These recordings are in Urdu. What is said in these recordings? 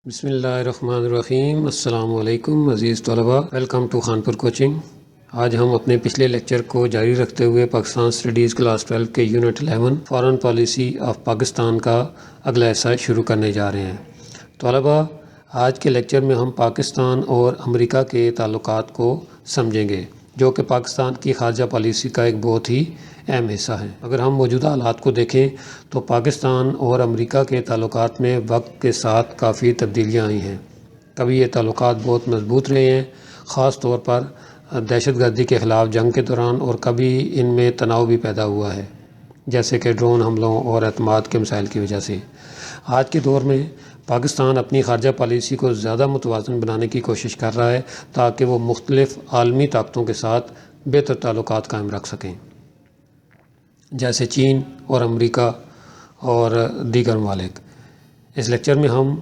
بسم اللہ الرحمن الرحیم۔ السلام علیکم عزیز طلباء، ویلکم ٹو خانپور کوچنگ۔ آج ہم اپنے پچھلے لیکچر کو جاری رکھتے ہوئے پاکستان اسٹڈیز کلاس 12 کے unit 11 foreign policy of Pakistan کا اگلا حصہ شروع کرنے جا رہے ہیں۔ طلباء، آج کے لیکچر میں ہم پاکستان اور امریکہ کے تعلقات کو سمجھیں گے، جو کہ پاکستان کی خارجہ پالیسی کا ایک بہت ہی اہم حصہ ہے۔ اگر ہم موجودہ حالات کو دیکھیں تو پاکستان اور امریکہ کے تعلقات میں وقت کے ساتھ کافی تبدیلیاں آئی ہیں۔ کبھی یہ تعلقات بہت مضبوط رہے ہیں، خاص طور پر دہشت گردی کے خلاف جنگ کے دوران، اور کبھی ان میں تناؤ بھی پیدا ہوا ہے، جیسے کہ ڈرون حملوں اور اعتماد کے مسائل کی وجہ سے۔ آج کے دور میں پاکستان اپنی خارجہ پالیسی کو زیادہ متوازن بنانے کی کوشش کر رہا ہے تاکہ وہ مختلف عالمی طاقتوں کے ساتھ بہتر تعلقات قائم رکھ سکیں، جیسے چین اور امریکہ اور دیگر ممالک۔ اس لیکچر میں ہم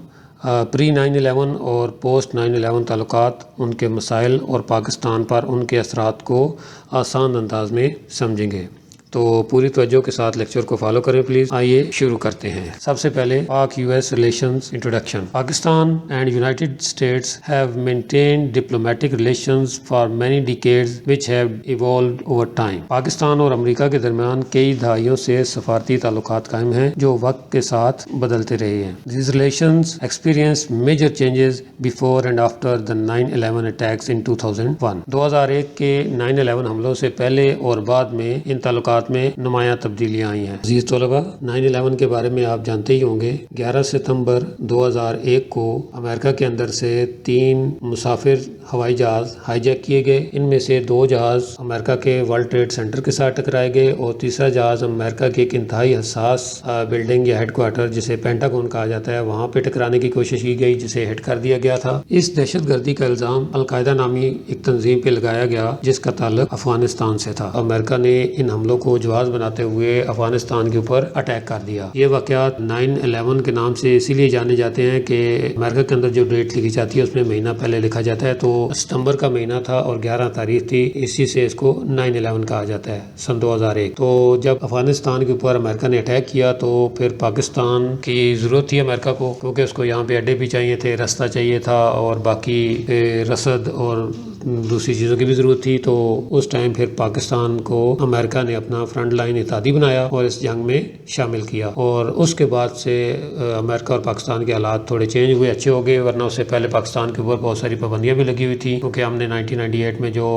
پری 9/11 اور پوسٹ 9/11 تعلقات، ان کے مسائل اور پاکستان پر ان کے اثرات کو آسان انداز میں سمجھیں گے، تو پوری توجہ کے ساتھ لیکچر کو فالو کریں پلیز۔ آئیے شروع کرتے ہیں۔ سب سے پہلے پاک U S relations introduction. Pakistan and United states have maintained diplomatic relations for many decades which have evolved over time. Pakistan اور امریکہ کے درمیان کئی دہائیوں سے سفارتی تعلقات قائم ہیں جو وقت کے ساتھ بدلتے رہے ہیں۔ These relations experienced major changes before and after the 9/11 attacks in 2001۔ 2001 کے 9/11 حملوں سے پہلے اور بعد میں ان تعلقات میں نمایاں تبدیلیاں آئی ہیں۔ عزیز طلباء، 9/11 کے بارے میں آپ جانتے ہی ہوں گے۔ 11 ستمبر 2001 کو امریکہ کے اندر سے 3 مسافر ہوائی جہاز ہائی جیک کیے گئے۔ ان میں سے 2 جہاز امریکہ کے ورلڈ ٹریڈ سینٹر کے ساتھ ٹکرائے گئے، اور تیسرا جہاز امریکہ کی ایک انتہائی حساس بلڈنگ یا ہیڈ کوارٹر جسے پینٹاگون کہا جاتا ہے، وہاں پہ ٹکرانے کی کوشش کی گئی، جسے ہٹ کر دیا گیا تھا۔ اس دہشت گردی کا الزام القاعدہ نامی ایک تنظیم پہ لگایا گیا جس کا تعلق افغانستان سے تھا۔ امریکہ نے ان حملوں کو جواز بناتے ہوئے افغانستان کے اوپر اٹیک کر دیا۔ یہ واقعات 9/11 کے نام سے اسی لیے جانے جاتے ہیں کہ امریکہ کے اندر جو ڈیٹ لکھی جاتی ہے اس میں مہینہ پہلے لکھا جاتا ہے، تو ستمبر کا مہینہ تھا اور 11 تاریخ تھی، اسی سے اس کو 9/11 کہا جاتا ہے سن 2001۔ تو جب افغانستان کے اوپر امریکہ نے اٹیک کیا تو پھر پاکستان کی ضرورت تھی امریکہ کو، کیونکہ اس کو یہاں پہ اڈے بھی چاہیے تھے، راستہ چاہیے تھا، اور باقی رسد اور دوسری چیزوں کی بھی ضرورت تھی۔ تو اس ٹائم پھر پاکستان کو امریکہ نے اپنا فرنٹ لائن اتحادی بنایا اور اس جنگ میں شامل کیا، اور اس کے بعد سے امریکہ اور پاکستان کے حالات تھوڑے چینج ہوئے، اچھے ہو گئے، ورنہ اس سے پہلے پاکستان کے اوپر بہت ساری پابندیاں بھی لگی ہوئی تھی، کیونکہ ہم نے 1998 میں جو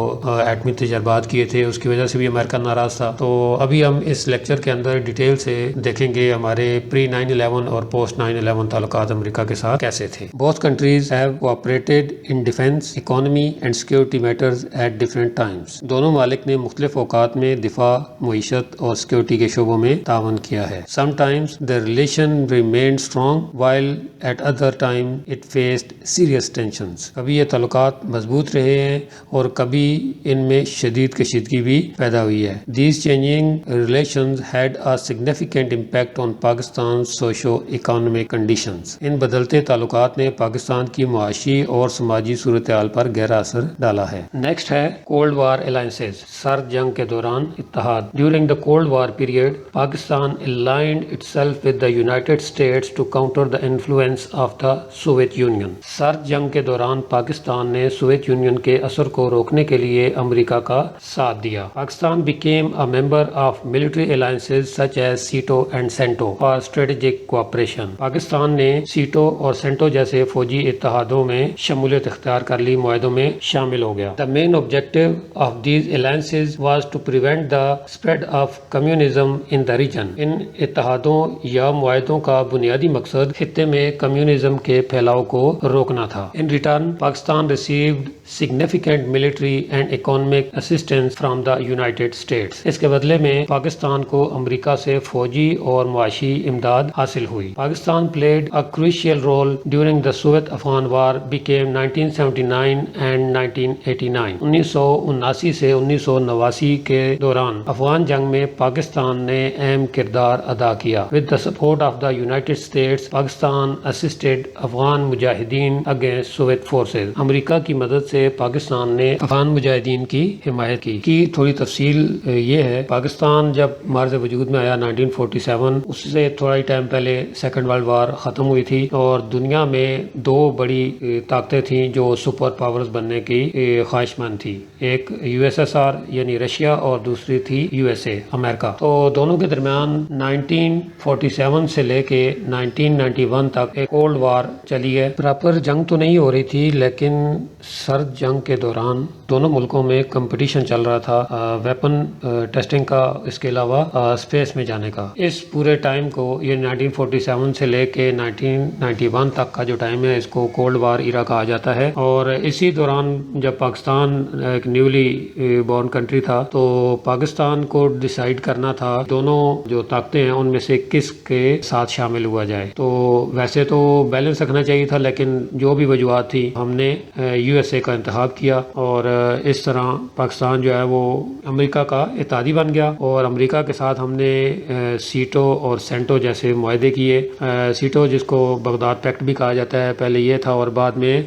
ایٹمی تجربات کیے تھے اس کی وجہ سے بھی امریکہ ناراض تھا۔ تو ابھی ہم اس لیکچر کے اندر ڈیٹیل سے دیکھیں گے ہمارے پری 9/11 اور پوسٹ 9/11 تعلقات امریکہ کے ساتھ کیسے تھے۔ Both countries have cooperated in defense, economy and security matters at different times۔ دونوں ممالک نے مختلف اوقات میں دفاع، معیشت اور سیکورٹی کے شعبوں میں تعاون کیا ہے۔ Sometimes the relation remained strong while at other time it faced serious tensions۔ کبھی یہ تعلقات مضبوط رہے ہیں اور کبھی ان میں شدید کشیدگی بھی پیدا ہوئی ہے۔ These changing relations had a significant impact on Pakistan's socio-economic conditions۔ ان بدلتے تعلقات نے پاکستان کی معاشی اور سماجی صورتحال پر گہرا اثر ڈالا ہے۔ نیکسٹ ہے کولڈ وار الائنسز، سرد جنگ کے دوران اتحاد۔ During the Cold War period, Pakistan aligned itself with the United States to counter the influence of the Soviet Union۔ سرد جنگ کے دوران پاکستان نے سوویت یونین کے اثر کو روکنے کے لیے امریکہ کا ساتھ دیا۔ Pakistan became a member of military alliances such as SEATO and CENTO for strategic cooperation۔ Pakistan نے سیٹو اور سینٹو جیسے فوجی اتحادوں میں شمولیت اختیار کر لی، معاہدوں میں شامل ہو گیا۔ The main objective of these alliances was to prevent the spread of communism in the region۔ ان اتحادوں یا معاہدوں کا بنیادی مقصد خطے میں کمیونزم کے پھیلاؤ کو روکنا تھا۔ In return, Pakistan received significant military and economic assistance from the United States۔ اس کے بدلے میں پاکستان کو امریکہ سے فوجی اور معاشی امداد حاصل ہوئی۔ Pakistan played a crucial role during the Soviet-Afghan War between 1979 and 1989۔ 1979 سے 1989 کے دوران افغان جنگ میں پاکستان نے اہم کردار ادا کیا۔ With the support of the United States, Pakistan assisted Afghan مجاہدین against Soviet forces۔ امریکہ کی مدد سے پاکستان نے افغان مجاہدین کی حمایت کی تھوڑی تفصیل یہ ہے، پاکستان جب مارز وجود میں آیا 1947، اس سے تھوڑا ہی ٹائم پہلے سیکنڈ ورلڈ وار ختم ہوئی تھی، اور دنیا میں دو بڑی طاقتیں تھیں جو سپر پاورز بننے کی خواہش مند تھی، ایک USSR یعنی رشیا اور دوسری تھی USA امریکہ۔ تو دونوں کے درمیان 1947 سے لے کے 1991 تک ایک کولڈ وار چلی ہے۔ پراپر جنگ تو نہیں ہو رہی تھی، لیکن سرد جنگ کے دوران دونوں ملکوں میں کمپٹیشن چل رہا تھا ویپن ٹیسٹنگ کا، اس کے علاوہ اسپیس میں جانے کا۔ اس پورے ٹائم کو، یہ 1947 سے لے کے 1991 تک کا جو ٹائم ہے، اس کو کولڈ وار ایرا کہا جاتا ہے۔ اور اسی دوران جب پاکستان ایک نیولی بورن کنٹری تھا، تو پاکستان کو ڈیسائیڈ کرنا تھا دونوں جو طاقتیں ہیں ان میں سے کس کے ساتھ شامل ہوا جائے۔ تو ویسے تو بیلنس رکھنا چاہیے تھا، لیکن جو بھی وجوہات تھی ہم نے USA کا انتخاب کیا، اور اس طرح پاکستان جو ہے وہ امریکہ کا اتحادی بن گیا، اور امریکہ کے ساتھ ہم نے سیٹو اور سینٹو جیسے معاہدے کیے۔ سیٹو جس کو بغداد پیکٹ بھی کہا جاتا ہے، پہلے یہ تھا اور بعد میں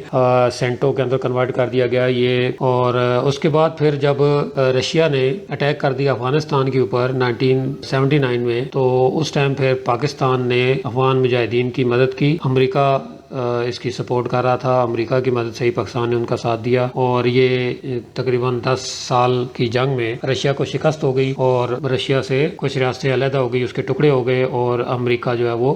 سینٹو کے اندر کنورٹ کر دیا گیا یہ۔ اور اس کے بعد پھر جب رشیا نے اٹیک کر دیا افغانستان کے اوپر 1979 میں، تو اس ٹائم پھر پاکستان نے افغان مجاہدین کی مدد کی، امریکہ اس کی سپورٹ کر رہا تھا، امریکہ کی مدد سے ہی پاکستان نے ان کا ساتھ دیا، اور یہ تقریباً 10 سال کی جنگ میں رشیا کو شکست ہو گئی، اور رشیا سے کچھ ریاستیں علیحدہ ہو گئی، اس کے ٹکڑے ہو گئے، اور امریکہ جو ہے وہ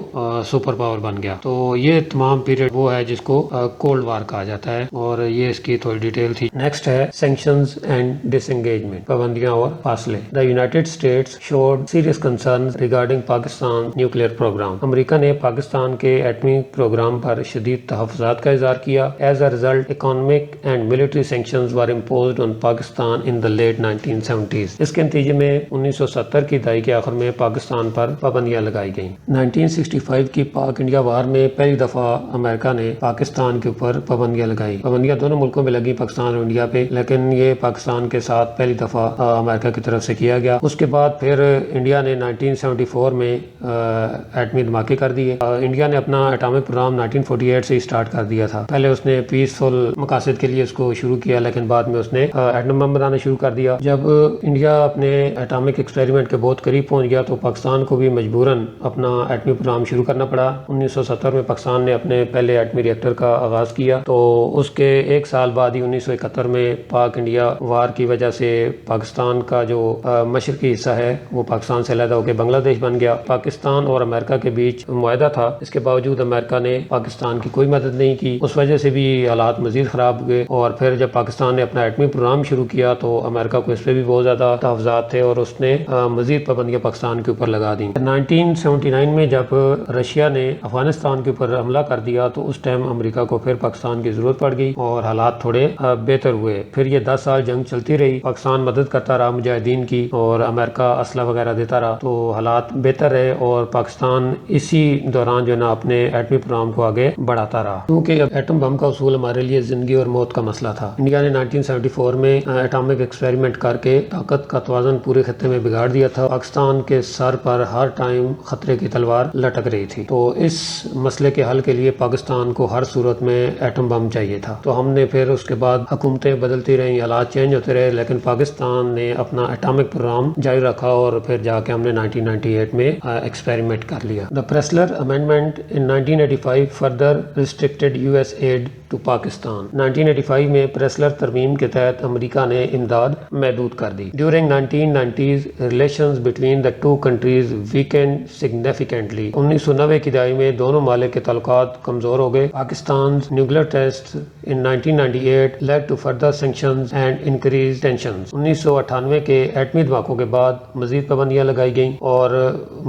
سپر پاور بن گیا۔ تو یہ تمام پیریڈ وہ ہے جس کو کولڈ وار کہا جاتا ہے، اور یہ اس کی تھوڑی ڈیٹیل تھی۔ نیکسٹ ہے سینکشنز اینڈ ڈس انگیجمنٹ، پابندیاں اور فاصلے۔ The United States showed serious concerns regarding Pakistan nuclear program. امریکہ نے پاکستان کے ایٹمی پروگرام پر شدید تحفظات کا اظہار کیا۔ As a result economic and military sanctions were imposed on Pakistan in the late 1970s۔ اس کے نتیجے میں 1970 کی دہائی کے آخر میں پاکستان پر پابندیاں لگائی گئیں۔ 1965 کی پاک انڈیا وار میں پہلی دفعہ امریکہ نے پاکستان کے اوپر پابندیاں لگائی۔ پابندیاں دونوں ملکوں میں لگی، پاکستان اور انڈیا پہ، لیکن یہ پاکستان کے ساتھ پہلی دفعہ امریکہ کی طرف سے کیا گیا۔ اس کے بعد پھر انڈیا نے 1974 میں ایٹمی دھماکے کر دیے۔ انڈیا نے اپنا ایٹامک پروگرام 1948 سے اسٹارٹ کر دیا تھا۔ پہلے اس نے پیسفل مقاصد کے لیے اس کو شروع کیا، لیکن بعد میں اس نے ایٹم بم بنانا شروع کر دیا۔ جب انڈیا اپنے ایٹامک ایکسپیریمنٹ کے بہت قریب پہنچ گیا، تو پاکستان کو بھی مجبوراً اپنا ایٹمی پروگرام شروع کرنا پڑا۔ 1970 میں پاکستان نے اپنے پہلے ایٹمی ری ایکٹر کا آغاز کیا، تو اس کے ایک سال بعد ہی 1971 میں پاک انڈیا وار کی وجہ سے پاکستان کا جو مشرقی حصہ ہے وہ پاکستان سے علیحدہ ہو کے بنگلہ دیش بن گیا۔ پاکستان اور امریکہ کے بیچ معاہدہ تھا، اس کے باوجود امریکہ نے پاکستان کی کوئی مدد نہیں کی، اس وجہ سے بھی حالات مزید خراب ہوئے۔ اور پھر جب پاکستان نے اپنا ایٹمی پروگرام شروع کیا، تو امریکہ کو اس پہ بھی بہت زیادہ تحفظات تھے، اور اس نے مزید پابندیاں پاکستان کے اوپر لگا دیں۔ 1979 میں جب رشیا نے افغانستان کے اوپر حملہ کر دیا، تو اس ٹائم امریکہ کو پھر پاکستان کی ضرورت پڑ گئی، اور حالات تھوڑے بہتر ہوئے۔ پھر یہ 10 سال جنگ چلتی رہی، پاکستان مدد کرتا رہا مجاہدین کی، اور امریکہ اسلحہ وغیرہ دیتا رہا، تو حالات بہتر رہے، اور پاکستان اسی دوران جو ہے نا اپنے ایٹمی پروگرام کو آگے بڑھاتا رہا، کیونکہ ایٹم بم کا اصول ہمارے لیے زندگی اور موت کا مسئلہ تھا۔ انڈیا نے 1974 میں ایٹامک ایکسپیریمنٹ کر کے طاقت کا توازن پورے خطے میں بگاڑ دیا تھا۔ پاکستان کے سر پر ہر ٹائم خطرے کی تلوار لٹک رہی تھی، تو اس مسئلے کے حل کے لیے پاکستان کو ہر صورت میں ایٹم بم چاہیے تھا۔ تو ہم نے پھر اس کے بعد حکومتیں بدلتی رہیں، حالات چینج ہوتے رہے، لیکن پاکستان نے اپنا ایٹامک پروگرام جاری رکھا، اور پھر جا کے ہم نے 1998 میں ایکسپیریمنٹ کر لیا۔ دا پریسلر amendment in 1985 further restricted US aid to Pakistan۔ 1985 میں پریسلر ترمیم کے تحت امریکہ نے امداد محدود کر دی۔ During 1990s relations between the two countries weakened significantly۔ 1990 کی دہائی میں دونوں ممالک کے تعلقات کمزور ہو گئے۔ پاکستان's nuclear tests in 1998 led to further sanctions and increased tensions۔ 1998 کے ایٹمی دھماکوں کے بعد مزید پابندیاں لگائی گئیں، اور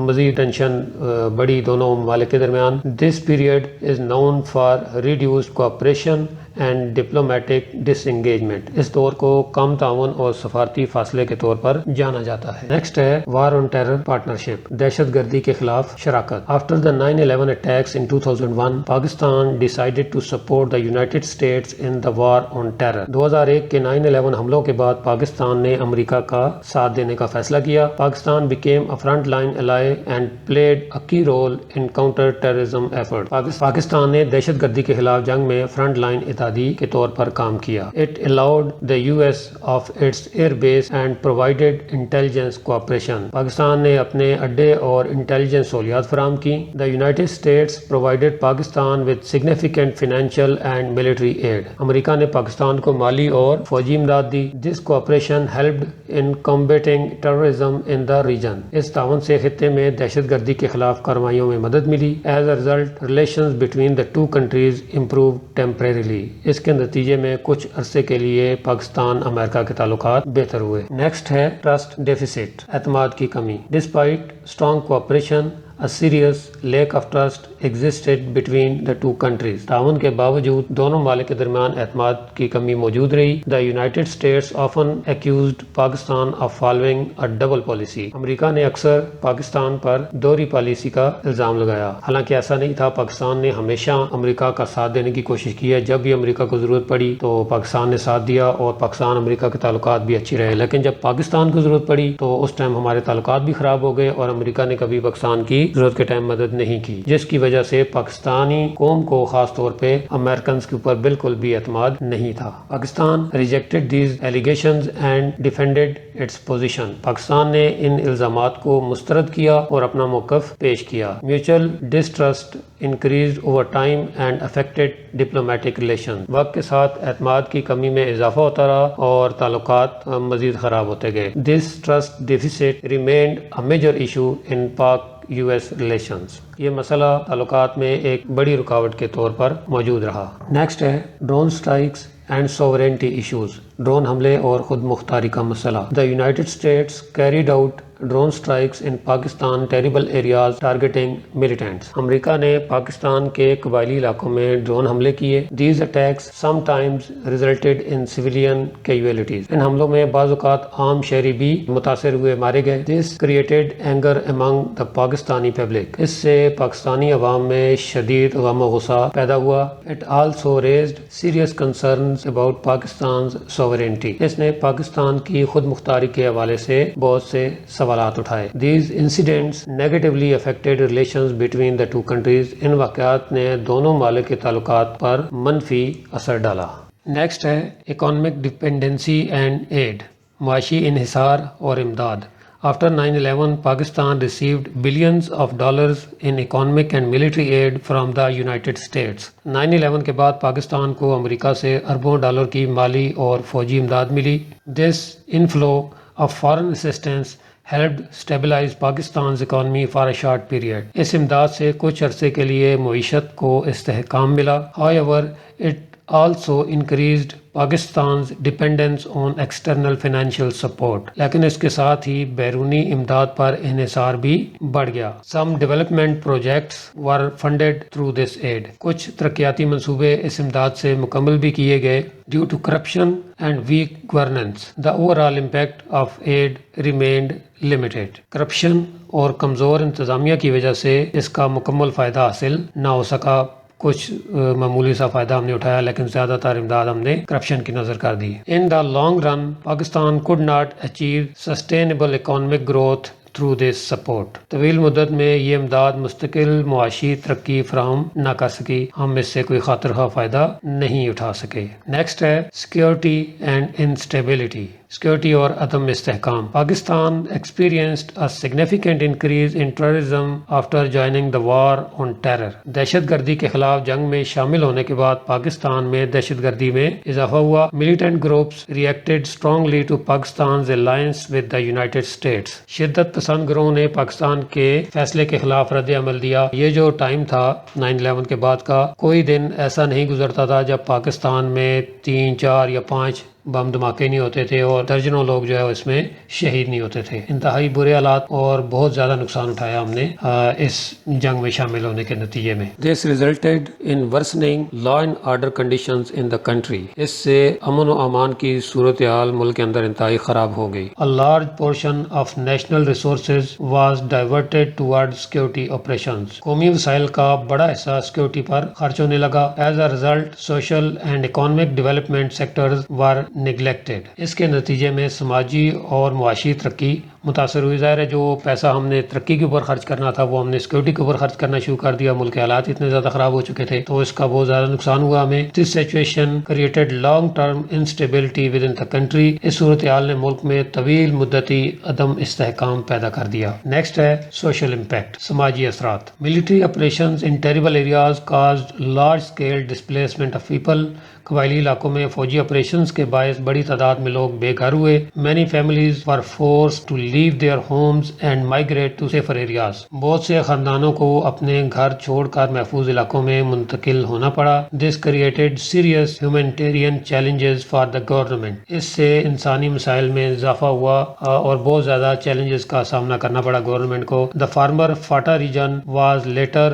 مزید ٹینشن بڑی دونوں ممالک کے درمیان۔ This period is known for reduced cooperation and diplomatic disengagement. اس دور کو کم تعاون اور سفارتی فاصلے کے طور پر جانا جاتا ہے. نیکسٹ ہے وار آن ٹیرر پارٹنرشپ، دہشت گردی کے خلاف شراکت. After the 9/11 attacks in 2001, Pakistan decided to support the United States in the war on terror. 2001 کے 9/11 حملوں کے بعد پاکستان نے امریکہ کا ساتھ دینے کا فیصلہ کیا. Pakistan became a front-line ally and played a key role in counter-terrorism efforts. Pakistan نے دہشت گردی کے خلاف جنگ میں فرنٹ لائن اتحادی کے طور پر کام کیا. It allowed the US of its air base and provided intelligence cooperation. Pakistan نے اپنے اڈے اور انٹیلیجنس سہولیات فراہم کی. The United States provided Pakistan with significant financial and military aid. امریکہ نے پاکستان کو مالی اور فوجی امداد دی. This cooperation helped in combating terrorism in the region. اس تعاون سے خطے میں دہشت گردی کے خلاف کارروائیوں میں مدد ملی. As a result, relations between the two countries improved temporarily. اس کے نتیجے میں کچھ عرصے کے لیے پاکستان امریکہ کے تعلقات بہتر ہوئے. نیکسٹ ہے ٹرسٹ ڈیفیسٹ، اعتماد کی کمی. Despite strong cooperation, a serious lack of trust existed between the two countries. تعاون کے باوجود دونوں ممالک کے درمیان اعتماد کی کمی موجود رہی. The United States often accused Pakistan of following a double policy. امریکہ نے اکثر پاکستان پر دوہری پالیسی کا الزام لگایا. حالانکہ ایسا نہیں تھا. پاکستان نے ہمیشہ امریکہ کا ساتھ دینے کی کوشش کی ہے. جب بھی امریکہ کو ضرورت پڑی تو پاکستان نے ساتھ دیا اور پاکستان امریکہ کے تعلقات بھی اچھی رہے. لیکن جب پاکستان کو ضرورت پڑی تو اس ٹائم ہمارے تعلقات بھی خراب ہو گئے اور امریکہ نے کبھی پاکستان کی ضرورت کے ٹائم مدد نہیں کی، جس کی وجہ سے پاکستانی قوم کو خاص طور پہ امریکنز کے اوپر بالکل بھی اعتماد نہیں تھا. Pakistan rejected these allegations and defended its position. Pakistan نے ان الزامات کو مسترد کیا اور اپنا موقف پیش کیا. Mutual distrust increased over time and affected diplomatic relation. وقت کے ساتھ اعتماد کی کمی میں اضافہ ہوتا رہا اور تعلقات مزید خراب ہوتے گئے. This trust deficit remained a major issue in Pak US relations. یہ مسئلہ تعلقات میں ایک بڑی رکاوٹ کے طور پر موجود رہا. نیکسٹ ہے drone strikes and sovereignty issues, drone حملے اور خود مختاری کا مسئلہ. The United States carried out drone strikes in Pakistan terrible areas targeting militants. امریکہ نے پاکستان کے قبائلی علاقوں میں ڈرون حملے کیے. These attacks sometimes resulted in civilian casualties. ان حملوں میں بعض اوقات عام شہری بھی متاثر ہوئے، مارے گئے. This created anger among the Pakistani public. اس سے پاکستانی عوام میں شدید غم و غصہ پیدا ہوا. It also raised serious concerns about Pakistan's sovereignty. اس نے پاکستان کی خود مختاری کے حوالے سے بہت سے سوالات اٹھائے. These incidents negatively affected relations between the two countries. ان واقعات نے دونوں ممالک کے تعلقات پر منفی اثر ڈالا. نیکسٹ ہے اکانومک ڈپینڈنسی اینڈ ایڈ، معاشی انحصار اور امداد. After 9/11, Pakistan received billions of dollars in economic and military aid from the United States. 9/11 کے بعد پاکستان کو امریکہ سے اربوں ڈالر کی مالی اور فوجی امداد ملی. This inflow of foreign assistance helped stabilize Pakistan's economy for a short period. اس امداد سے کچھ عرصے کے لیے معیشت کو استحکام ملا. However, it also increased Pakistan's dependence on external financial support. لیکن اس کے ساتھ ہی بیرونی امداد پر انحصار بھی بڑھ گیا. Some development projects were funded through this aid. کچھ ترقیاتی منصوبے اس امداد سے مکمل بھی کیے گئے. Due to corruption and weak governance, the overall impact of aid remained limited. Corruption اور کمزور انتظامیہ کی وجہ سے اس کا مکمل فائدہ حاصل نہ ہو سکا. کچھ معمولی سا فائدہ ہم نے اٹھایا لیکن زیادہ تر امداد ہم نے کرپشن کی نظر کر دی. In the long run, Pakistan could not achieve sustainable economic growth through this support. طویل مدت میں یہ امداد مستقل معاشی ترقی فراہم نہ کر سکی. ہم اس سے کوئی خاطر خواہ فائدہ نہیں اٹھا سکے. نیکسٹ ہے سیکیورٹی اینڈ انسٹیبلٹی، سیکیورٹی اور عدم استحکام. Pakistan experienced a significant increase in terrorism after joining the war on terror. دہشت گردی کے خلاف جنگ میں شامل ہونے کے بعد پاکستان میں دہشت گردی میں اضافہ ہوا. Militant groups reacted strongly to Pakistan's alliance with the United States. شدت پسند گروہوں نے پاکستان کے فیصلے کے خلاف رد عمل دیا. یہ جو ٹائم تھا 9/11 کے بعد کا، کوئی دن ایسا نہیں گزرتا تھا جب پاکستان میں 3، 4 یا 5 بم دھماکے نہیں ہوتے تھے اور درجنوں لوگ جو ہے اس میں شہید نہیں ہوتے تھے. انتہائی برے حالات اور بہت زیادہ نقصان اٹھایا ہم نے اس جنگ میں شامل ہونے کے نتیجے میں. This resulted in worsening law and order conditions in the country. اس سے امن و امان کی صورتحال ملک کے اندر انتہائی خراب ہو گئی. A large portion of national resources was diverted towards security operations. قومی وسائل کا بڑا حصہ سیکورٹی پر خرچ ہونے لگا. As a result, social and economic development sectors were neglected. اس کے نتیجے میں سماجی اور معاشی ترقی متاثر ہوئی. ظاہر ہے جو پیسہ ہم نے ترقی کے اوپر خرچ کرنا تھا وہ ہم نے سیکورٹی کے اوپر خرچ کرنا شروع کر دیا. ملک کے حالات اتنے زیادہ خراب ہو چکے تھے تو اس کا بہت زیادہ نقصان ہوا ہمیں. This situation created long term instability within the country. اس صورتحال نے ملک میں طویل مدتی عدم استحکام پیدا کر دیا. نیکسٹ ہے سوشل امپیکٹ، سماجی اثرات. Military operations in terrible areas caused large scale displacement of people. قبائلی علاقوں میں فوجی آپریشنز کے باعث بڑی تعداد میں لوگ بے گھر ہوئے. Many families were forced to leave their homes and migrate to safer areas. بہت سے خاندانوں کو اپنے گھر چھوڑ کر محفوظ علاقوں میں منتقل ہونا پڑا. This created serious humanitarian challenges for the government. اس سے انسانی مسائل میں اضافہ ہوا اور بہت زیادہ چیلنجز کا سامنا کرنا پڑا گورنمنٹ کو. The former FATA region was later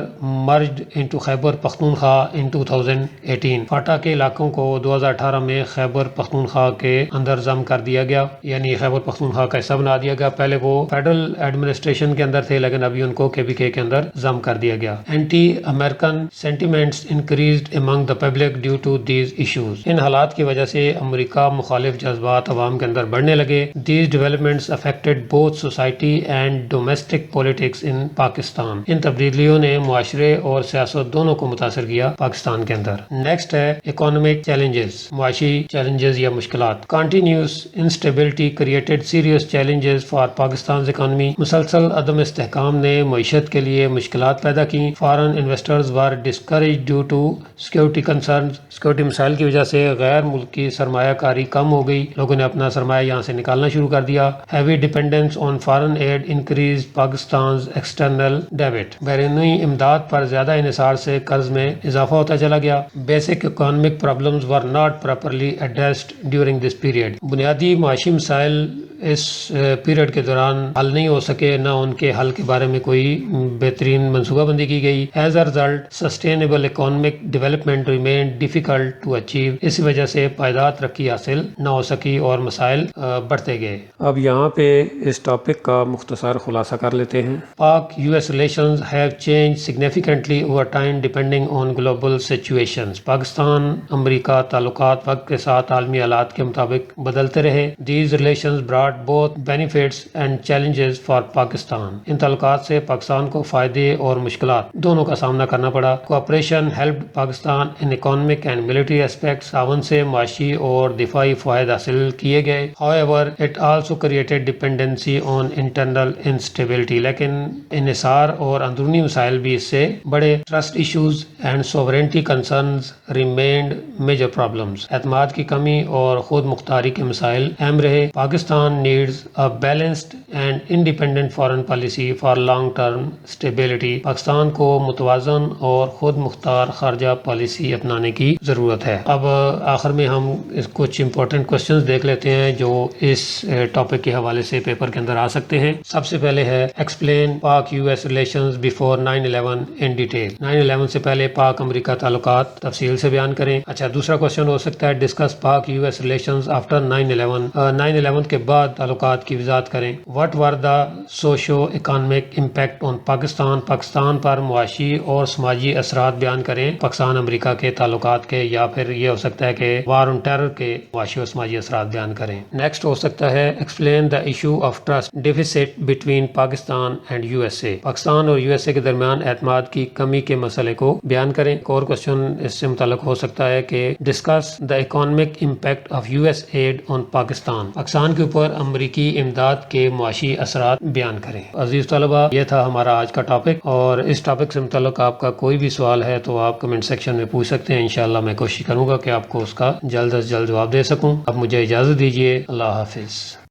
merged into Khyber Pakhtunkhwa in 2018. FATA کے علاقوں کو 2018 میں خیبر پختونخوا کے اندر ضم کر دیا گیا، یعنی خیبر پختونخوا کا حصہ بنا دیا گیا. پہلے وہ فیڈرل ایڈمنسٹریشن کے اندر تھے لیکن ابھی ان کو KPK کے اندر ضم کر دیا گیا. Anti American sentiments increased among the public due to these issues. ان حالات کی وجہ سے امریکہ مخالف جذبات عوام کے اندر بڑھنے لگے. These developments affected both society and domestic politics in Pakistan. ان تبدیلیوں نے معاشرے اور سیاست دونوں کو متاثر کیا پاکستان کے اندر. نیکسٹ ہے اکانومک چیلنجز، معاشی چیلنجز یا مشکلات. Continuous instability created serious challenges for Pakistan economy. مسلسل عدم استحکام نے معیشت کے لیے مشکلات پیدا کی. Foreign investors were discourage due to security concerns. Security مسائل کی وجہ سے غیر ملکی سرمایہ کاری کم ہو گئی، لوگوں نے اپنا سرمایہ یہاں سے نکالنا شروع کر دیا. Heavy dependence on foreign aid increase Pakistan's external ڈیبٹ. بیرونی امداد پر زیادہ انحصار سے قرض میں اضافہ ہوتا چلا گیا. Basic economic problems were not properly addressed during this period. بنیادی معاشی مسائل اس پیریڈ کے دوران حل نہیں ہو سکے، نہ ان کے حل کے بارے میں کوئی بہترین منصوبہ بندی کی گئی. As a result, sustainable economic development remained difficult to achieve. اس وجہ سے پائیدار ترقی حاصل نہ ہو سکی اور مسائل بڑھتے گئے. اب یہاں پہ اس ٹاپک کا مختصر خلاصہ کر لیتے ہیں. پاک US relations have changed significantly over time depending on global situations. Pakistan امریکہ تعلقات وقت کے ساتھ عالمی حالات کے مطابق بدلتے رہے. These relations brought both benefits and challenges for Pakistan. ان تعلقات سے پاکستان کو فائدے اور مشکلات دونوں کا سامنا کرنا پڑا. Cooperation helped Pakistan in economic and military aspects. تعاون سے معاشی اور دفاعی فوائد حاصل کیے گئے. However, it also created dependency on internal instability. لیکن انحصار اور اندرونی مسائل بھی اس سے بڑے. Trust issues and sovereignty concerns remained major problems. اعتماد کی کمی اور خود مختاری کے مسائل اہم رہے. Pakistan needs a balanced and independent foreign policy for long-term stability. Pakistan کو متوازن اور خود مختار خارجہ پالیسی اپنانے کی ضرورت ہے. اب آخر میں ہم کچھ امپورٹنٹ کوسچنز دیکھ لیتے ہیں جو اس ٹاپک کے حوالے سے پیپر کے اندر آ سکتے ہیں. سب سے پہلے ہے ایکسپلین پاک US relations before 9/11 in detail. 9/11 سے پہلے پاک امریکہ تعلقات تفصیل سے بیان کریں. اچھا، دوسرا کوسچن ہو سکتا ہے ڈسکس پاک US relations after 9/11. 9/11 کے بعد تعلقات کی وضاحت کریں. What were the socio economic impact on Pakistan. Pakistan پر معاشی اور سماجی اثرات بیان کریں پاکستان امریکہ کے تعلقات کے، یا پھر یہ ہو سکتا ہے کہ وار آن ٹیرر کے معاشی اور سماجی اثرات بیان کریں. نیکسٹ ہو سکتا ہے explain the issue of trust deficits between Pakistan and USA. Pakistan اور USA کے درمیان اعتماد کی کمی کے مسئلے کو بیان کریں. ایک اور کوسچن اس سے متعلق ہو سکتا ہے کہ discuss the economic impact of US aid on Pakistan. Pakistan کے اوپر امریکی امداد کے معاشی اثرات بیان کریں. عزیز طلبہ، یہ تھا ہمارا آج کا ٹاپک، اور اس ٹاپک سے متعلق آپ کا کوئی بھی سوال ہے تو آپ کمنٹ سیکشن میں پوچھ سکتے ہیں. انشاءاللہ میں کوشش کروں گا کہ آپ کو اس کا جلد از جلد جواب دے سکوں. اب مجھے اجازت دیجیے. اللہ حافظ.